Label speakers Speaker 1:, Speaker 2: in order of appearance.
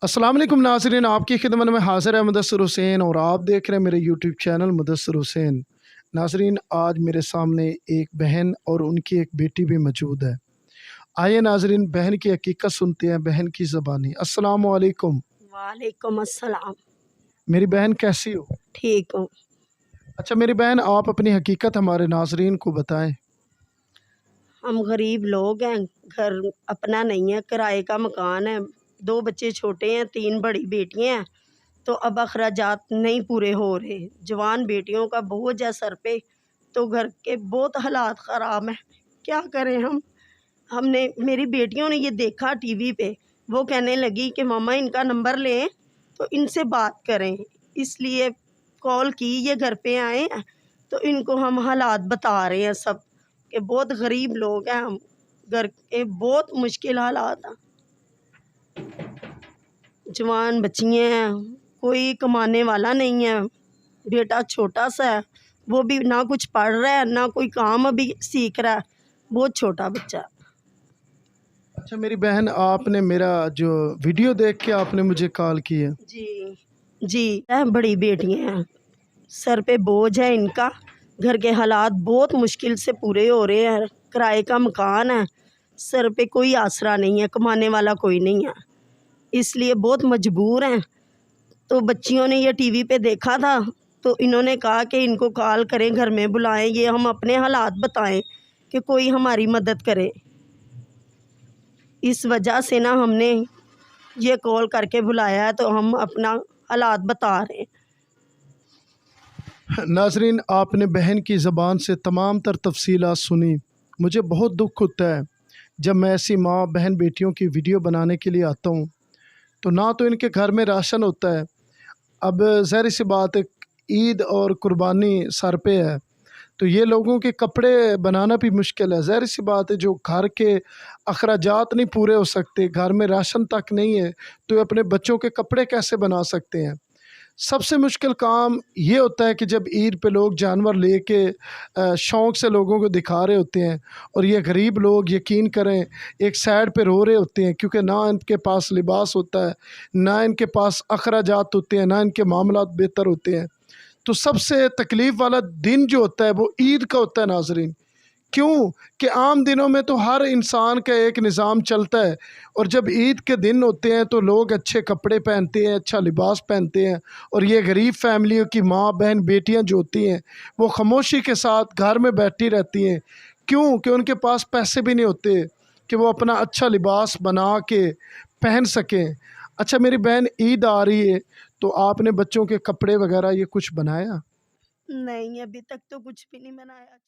Speaker 1: अस्सलाम वालेकुम नाज़रीन, आपकी खिदमत में हाज़िर है मुदस्सिर हुसैन और आप देख रहे हैं मेरे यूट्यूब चैनल मुदस्सिर हुसैन। नाज़रीन, आज मेरे सामने एक बहन और उनकी एक बेटी भी मौजूद है। आइए नाज़रीन, बहन की हकीकत सुनते हैं, बहन की ज़बानी। अस्सलामु अलैकुम।
Speaker 2: वालेकुम अस्सलाम।
Speaker 1: मेरी बहन कैसी हो?
Speaker 2: ठीक हूँ।
Speaker 1: अच्छा मेरी बहन, आप अपनी हकीकत हमारे नाज़रीन को बताएं।
Speaker 2: हम गरीब लोग हैं, घर अपना नहीं है, किराए का मकान है, 2 बच्चे छोटे हैं, 3 बड़ी बेटियां हैं। तो अब अखराजात नहीं पूरे हो रहे, जवान बेटियों का बोझ है सर पे, तो घर के बहुत हालात ख़राब हैं। क्या करें हम? हमने मेरी बेटियों ने ये देखा टीवी पे, वो कहने लगी कि मामा इनका नंबर लें तो इनसे बात करें, इसलिए कॉल की, ये घर पे आए हैं तो इनको हम हालात बता रहे हैं सब कि बहुत गरीब लोग हैं हम, घर के बहुत मुश्किल हालात हैं। जवान बच्चियाँ हैं, कोई कमाने वाला नहीं है, बेटा छोटा सा है, वो भी ना कुछ पढ़ रहा है ना कोई काम अभी सीख रहा है, बहुत छोटा बच्चा।
Speaker 1: अच्छा मेरी बहन, आपने मेरा जो वीडियो देख के आपने मुझे कॉल की है?
Speaker 2: जी जी, बड़ी बेटियाँ हैं, सर पे बोझ है इनका, घर के हालात बहुत मुश्किल से पूरे हो रहे हैं, किराए का मकान है, सर पे कोई आसरा नहीं है, कमाने वाला कोई नहीं है, इसलिए बहुत मजबूर हैं। तो बच्चियों ने ये टीवी पे देखा था तो इन्होंने कहा कि इनको कॉल करें, घर में बुलाएं, ये हम अपने हालात बताएं कि कोई हमारी मदद करे। इस वजह से ना हमने ये कॉल करके बुलाया है, तो हम अपना हालात बता रहे हैं।
Speaker 1: नाज़रीन, आपने बहन की ज़बान से तमाम तर तफसीलात सुनी। मुझे बहुत दुख होता है जब मैं ऐसी माँ बहन बेटियों की वीडियो बनाने के लिए आता हूँ, तो ना तो इनके घर में राशन होता है। अब ज़ाहिर सी बात है, ईद और कुर्बानी सर पे है, तो ये लोगों के कपड़े बनाना भी मुश्किल है। ज़ाहिर सी बात है, जो घर के अखराजात नहीं पूरे हो सकते, घर में राशन तक नहीं है, तो ये अपने बच्चों के कपड़े कैसे बना सकते हैं? सबसे मुश्किल काम ये होता है कि जब ईद पे लोग जानवर लेके शौक़ से लोगों को दिखा रहे होते हैं और ये गरीब लोग, यकीन करें, एक साइड पे रो रहे होते हैं, क्योंकि ना इनके पास लिबास होता है, ना इनके पास अखराजात होते हैं, ना इनके मामलात बेहतर होते हैं। तो सबसे तकलीफ़ वाला दिन जो होता है वो ईद का होता है नाज़रीन। क्यों? कि आम दिनों में तो हर इंसान का एक निज़ाम चलता है, और जब ईद के दिन होते हैं तो लोग अच्छे कपड़े पहनते हैं, अच्छा लिबास पहनते हैं, और ये गरीब फैमिलियों की माँ बहन बेटियां जो होती हैं वो खामोशी के साथ घर में बैठी रहती हैं। क्यों? कि उनके पास पैसे भी नहीं होते कि वो अपना अच्छा लिबास बना के पहन सकें। अच्छा मेरी बहन, ईद आ रही है, तो आपने बच्चों के कपड़े वगैरह ये कुछ बनाया?
Speaker 2: नहीं, अभी तक तो कुछ भी नहीं बनाया।